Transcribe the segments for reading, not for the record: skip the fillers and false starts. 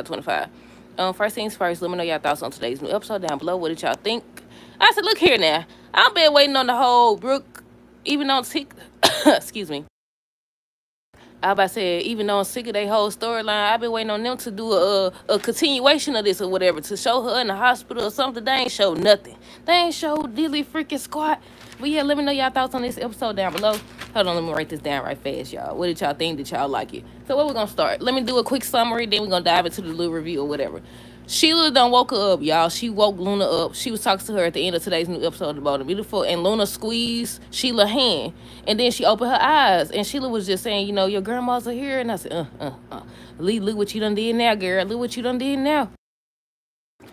25. First things first, let me know y'all thoughts on today's new episode down below. What did y'all think? I said, look here now. I've been waiting on the whole Brooke, even on excuse me. I about to say, even though I'm sick of their whole storyline, I've been waiting on them to do a continuation of this or whatever, to show her in the hospital or something. They ain't showed nothing. They ain't showed dilly freaking squat. But yeah, let me know y'all thoughts on this episode down below. Hold on, let me write this down right fast, y'all. What did y'all think? Did y'all like it? So where we gonna start? Let me do a quick summary, then we're gonna dive into the little review or whatever. Sheila done woke her up, y'all. She woke Luna up. She was talking to her at the end of today's new episode about the beautiful, and Luna squeezed Sheila's hand, and then she opened her eyes, and Sheila was just saying, you know, your grandmas are here, and I said, Lee, look what you done did now, girl. Look what you done did now.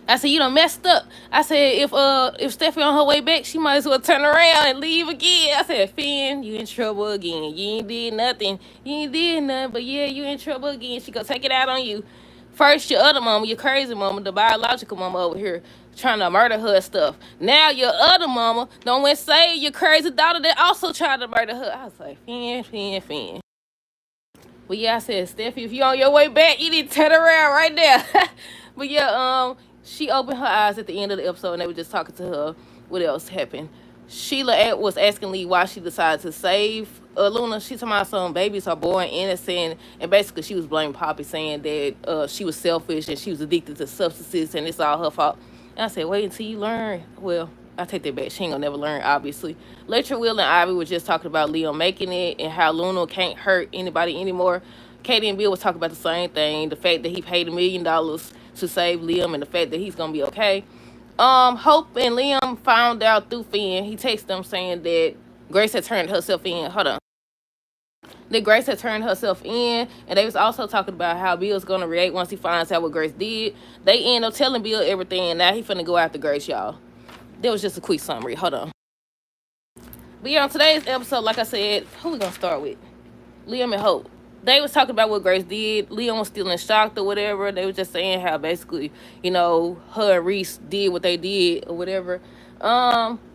I said, you done messed up. I said, if Steffi on her way back, she might as well turn around and leave again. I said, Finn, you in trouble again. You ain't did nothing. You ain't did nothing, but yeah, you in trouble again. She gonna take it out on you. First, your other mama, your crazy mama, the biological mama over here, trying to murder her and stuff. Now your other mama don't went save your crazy daughter that also tried to murder her. I was like, Finn. But yeah, I said, Steffi, if you on your way back, you need to turn around right there. But yeah, she opened her eyes at the end of the episode, and they were just talking to her. What else happened? Sheila was asking Lee why she decided to save Luna. She talking about some babies are born innocent, and basically she was blaming Poppy, saying that she was selfish and she was addicted to substances, and it's all her fault. And I said, wait until you learn. Well, I take that back. She ain't gonna never learn, obviously. Lecture Will and Ivy were just talking about Leo making it and how Luna can't hurt anybody anymore. Katie and Bill was talking about the same thing. The fact that he paid $1 million to save Liam, and the fact that he's gonna be okay. Hope and Liam found out through Finn. He texted them saying that Grace had turned herself in. Hold on. That Grace had turned herself in, and they was also talking about how Bill's gonna react once he finds out what Grace did. They end up telling Bill everything, and now he finna go after Grace, y'all. That was just a quick summary. Hold on. But yeah, on today's episode, like I said, who we gonna start with? Liam and Hope. They was talking about what Grace did. Liam was still in shock or whatever. They was just saying how basically, you know, her and Reese did what they did or whatever.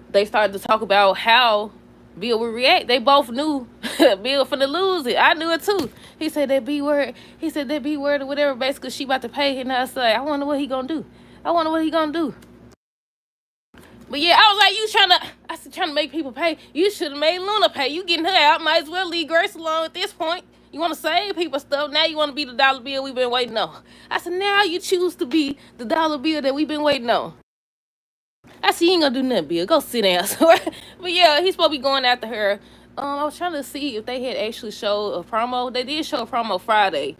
They started to talk about how Bill would react. They both knew Bill finna lose it. I knew it too. He said that B word. He said that B word or whatever. Basically, she about to pay. And I said, I wonder what he gonna do. But yeah, I was like, trying to make people pay. You should have made Luna pay. You getting her out. Might as well leave Grace alone at this point. You want to save people stuff. Now you want to be the dollar bill we've been waiting on. I said, now you choose to be the dollar bill that we've been waiting on. I said, you ain't gonna do nothing, Bill. Go sit down. But yeah, he's supposed to be going after her. I was trying to see if they had actually showed a promo. They did show a promo Friday.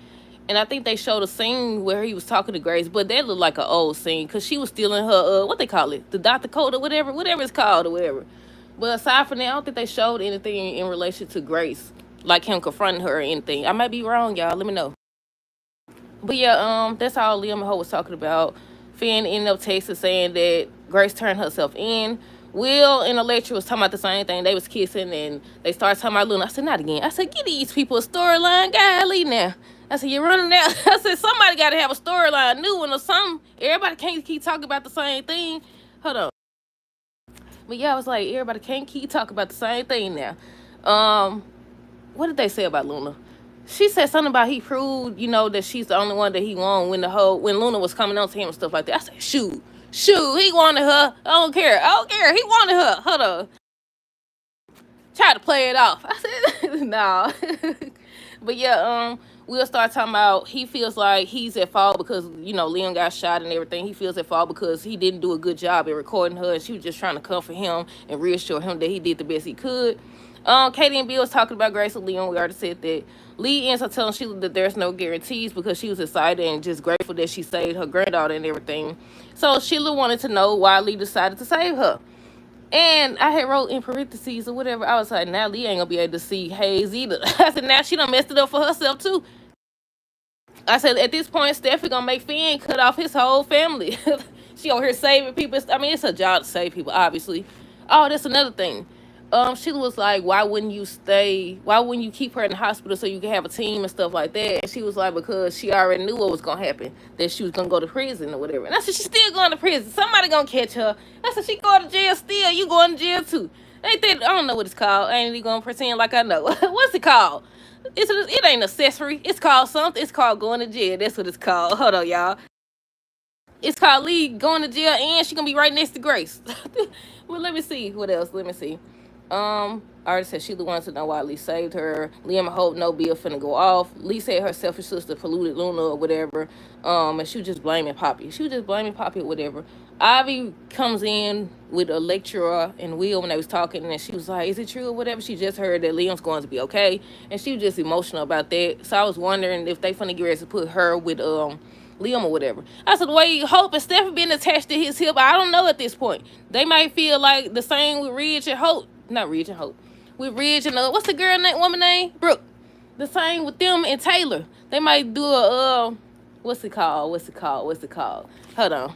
And I think they showed a scene where he was talking to Grace, but that looked like an old scene because she was still in her, what they call it? The Dr. Code or whatever it's called or whatever. But aside from that, I don't think they showed anything in relation to Grace, like him confronting her or anything. I might be wrong, y'all. Let me know. But yeah, that's all Liam and Ho was talking about. Finn ended up texting saying that Grace turned herself in. Will and Electra was talking about the same thing. They was kissing, and they started talking about Luna. I said, not again. I said, get these people a storyline. Golly now. I said, you're running out. I said, somebody got to have a storyline, new one or something. Everybody can't keep talking about the same thing. Hold on. But yeah, I was like, everybody can't keep talking about the same thing now. What did they say about Luna? She said something about he proved, you know, that she's the only one that he wanted when Luna was coming on to him and stuff like that. I said, shoot, he wanted her. I don't care. He wanted her. Hold on. Try to play it off. I said, no. But yeah, we'll start talking about he feels like he's at fault because, you know, Leon got shot and everything. He feels at fault because he didn't do a good job at recording her, and she was just trying to comfort him and reassure him that he did the best he could. Katie and Bill was talking about Grace and Leon. We already said that. Lee ends up telling Sheila that there's no guarantees because she was excited and just grateful that she saved her granddaughter and everything. So Sheila wanted to know why Lee decided to save her. And I had wrote in parentheses or whatever. I was like, now Lee ain't gonna be able to see Hayes either. I said, now she done messed it up for herself too. I said, at this point, Steffi gonna make Finn cut off his whole family. She over here saving people. I mean, it's her job to save people, obviously. Oh, that's another thing. Sheila was like, why wouldn't you keep her in the hospital so you can have a team and stuff like that? And she was like, because she already knew what was gonna happen, that she was gonna go to prison or whatever. And I said, she's still going to prison. Somebody gonna catch her. I said, she going to jail still. You going to jail too. Ain't that, I don't know what it's called. I ain't even gonna pretend like I know. What's it called? It ain't accessory. It's called something. It's called going to jail. That's what it's called. Hold on, y'all. It's called Lee going to jail, and she gonna be right next to Grace. Well, let me see what else. Let me see. I already said she the one to know why Lee saved her. Liam hope no bill finna go off. Lee said her selfish sister polluted Luna or whatever. And she was just blaming Poppy. She was just blaming Poppy or whatever. Ivy comes in with a lecturer and Will when they was talking, and she was like, "Is it true or whatever?" She just heard that Liam's going to be okay, and she was just emotional about that. So I was wondering if they finna get ready to put her with Liam or whatever. I said, the way Hope and Steph been attached to his hip, I don't know at this point. They might feel like the same with Ridge and Hope. Not Ridge and Hope. With Ridge and what's the girl name, woman name? Brooke. The same with them and Taylor. They might do a what's it called? Hold on.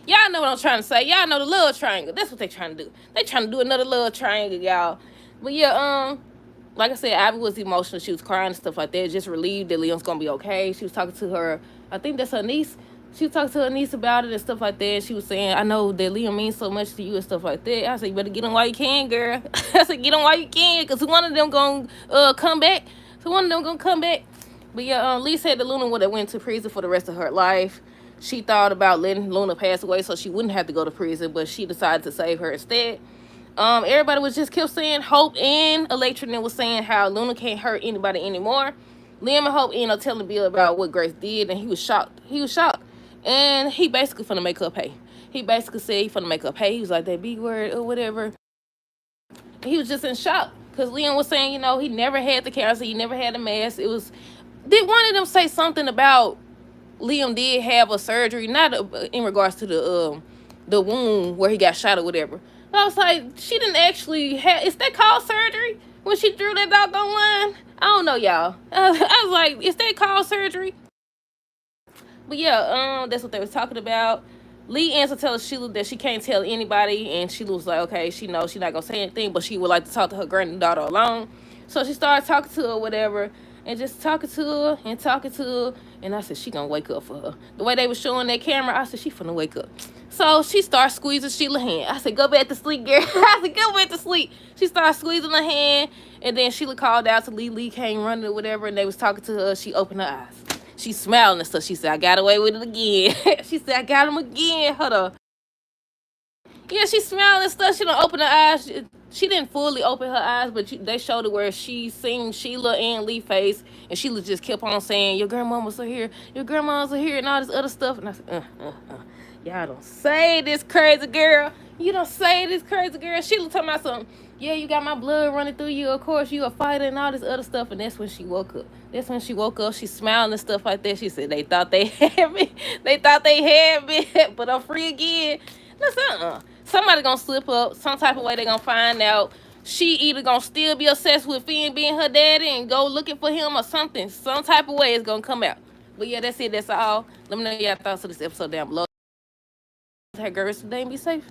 Y'all know what I'm trying to say. Y'all know the love triangle. That's what they trying to do. They trying to do another love triangle, y'all. But yeah, like I said, Abby was emotional. She was crying and stuff like that. Just relieved that Leon's gonna be okay. She was talking to her, I think that's her niece. She was talking to her niece about it and stuff like that. She was saying, "I know that Liam means so much to you and stuff like that." I said, "You better get him while you can, girl." I said, "Get him while you can, cause one of them gonna come back. So one of them gonna come back." But yeah, Lee said that Luna would have went to prison for the rest of her life. She thought about letting Luna pass away so she wouldn't have to go to prison, but she decided to save her instead. Everybody was just kept saying, Hope and Electra was saying how Luna can't hurt anybody anymore. Liam and Hope ended up telling Bill about what Grace did, and he was shocked. And he basically finna make her pay. He basically said he finna make her pay. He was like, that B word or whatever. And he was just in shock because Liam was saying, he never had the cancer, he never had a mask. Did one of them say something about Liam did have a surgery, not in regards to the wound where he got shot or whatever. And I was like, she didn't actually have. Is that called surgery? When she drew that doggone line, I don't know, y'all. I was like, is that called surgery? But yeah, that's what they was talking about. Lee answered telling Sheila that she can't tell anybody, and Sheila was like, okay, she knows she's not gonna say anything, but she would like to talk to her granddaughter alone. So she started talking to her, whatever, and just talking to her, and I said, she gonna wake up for her. The way they was showing that camera, I said, she finna wake up. So she started squeezing Sheila's hand. I said, go back to sleep, girl. I said, go back to sleep. She started squeezing her hand, and then Sheila called out to Lee. Lee came running or whatever, and they was talking to her. She opened her eyes. She smiled and stuff. She said, I got away with it again. She said, I got him again. Hold on. Yeah, she smiled and stuff. She don't open her eyes. She didn't fully open her eyes, but they showed it where she seen Sheila and Lee face, and Sheila just kept on saying, your grandmama's are here, your grandma's are here, and all this other stuff. And I said, y'all don't say this crazy girl. You don't say this crazy girl. Sheila talking about something. Yeah, you got my blood running through you. Of course, you a fighter and all this other stuff. And that's when she woke up. She smiled and stuff like that. She said, they thought they had me. But I'm free again. Listen, somebody gonna slip up. Some type of way they gonna find out. She either gonna still be obsessed with Finn being her daddy and go looking for him or something. Some type of way it's gonna come out. But yeah, that's it. That's all. Let me know your thoughts on this episode down below. Hey, girls, today be safe.